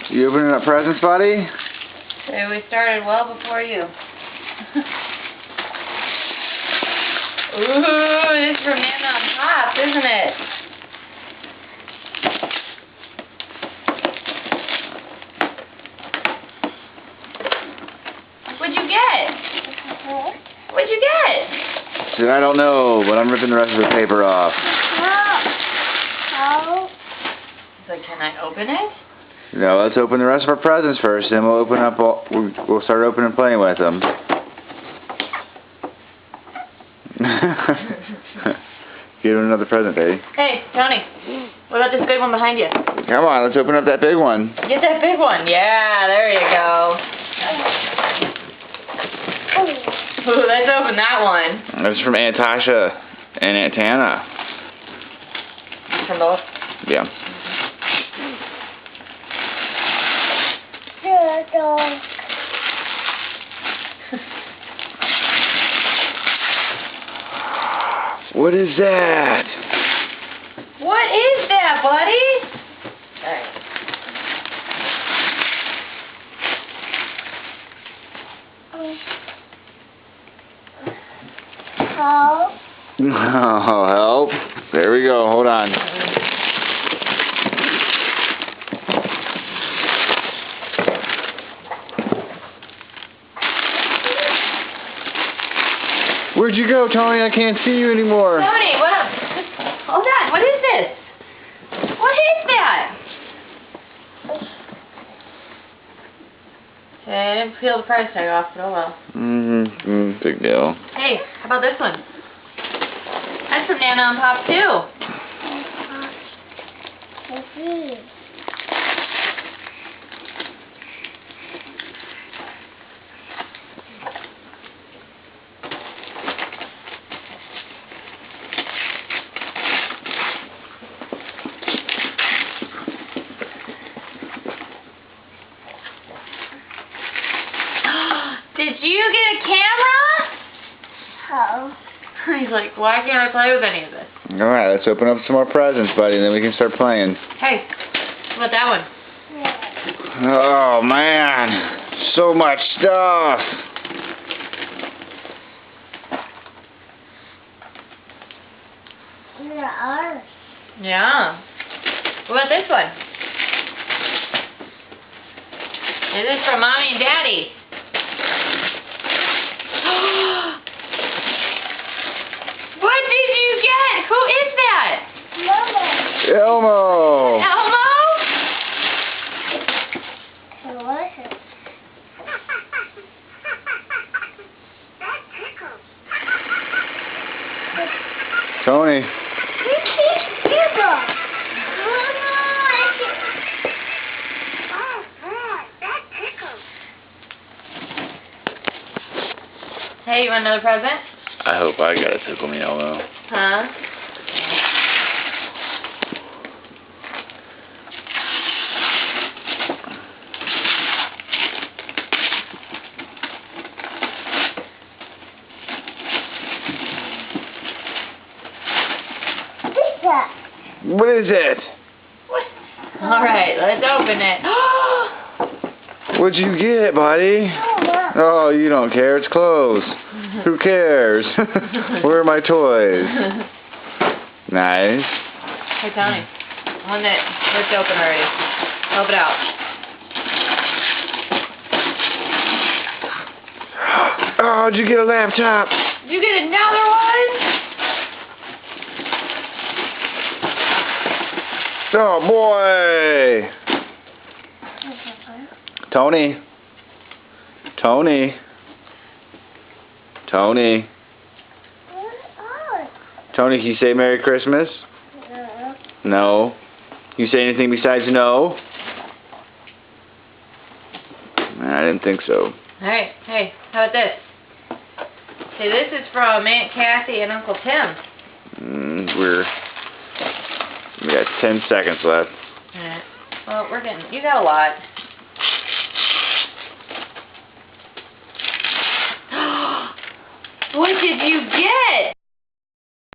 You opening up presents, buddy? So we started well before you. Ooh, this is from Nana on Pops, isn't it? What'd you get? What'd you get? Dude, I don't know, but I'm ripping the rest of the paper off. How? He's like, can I open it? No, let's open the rest of our presents first, then we'll open up. We'll start opening and playing with them. Give him another present, Daddy. Hey, Tony. What about this big one behind you? Come on, let's open up that big one. Get that big one. Yeah, there you go. Ooh, let's open that one. That's from Aunt Tasha and Aunt Tana. From both? Yeah. What is that? What is that, buddy? Alright. How? Oh, help. There we go. Hold on. Where'd you go, Tony? I can't see you anymore. Tony, what up? Hold on, what is this? What is that? Okay, I didn't peel the price tag off, but oh well. Big deal. Hey, how about this one? That's from Nana and Pop too. Did you get a camera? How? He's like, why can't I play with any of this? Alright, let's open up some more presents, buddy, and then we can start playing. Hey, how about that one? Oh, man. So much stuff. Yeah. What about this one? This is from Mommy and Daddy. What did you get? Who is that? Elmo. Elmo? Who was it? Tony. Hey, you want another present? I hope I got a Tickle Me Elmo. Huh? What is it? Alright, let's open it. What'd you get, buddy? Oh, you don't care. It's clothes. Who cares? Where are my toys? Nice. Hey, Tony. On it. Let's open already. Help it out. Oh, did you get a laptop? Did you get another one? Oh, boy. Tony. Tony. Tony. Tony, can you say Merry Christmas? No. Can you say anything besides no? I didn't think so. Alright, hey, how about this? See, this is from Aunt Kathy and Uncle Tim. We got 10 seconds left. Alright. Well, you got a lot. What did you get?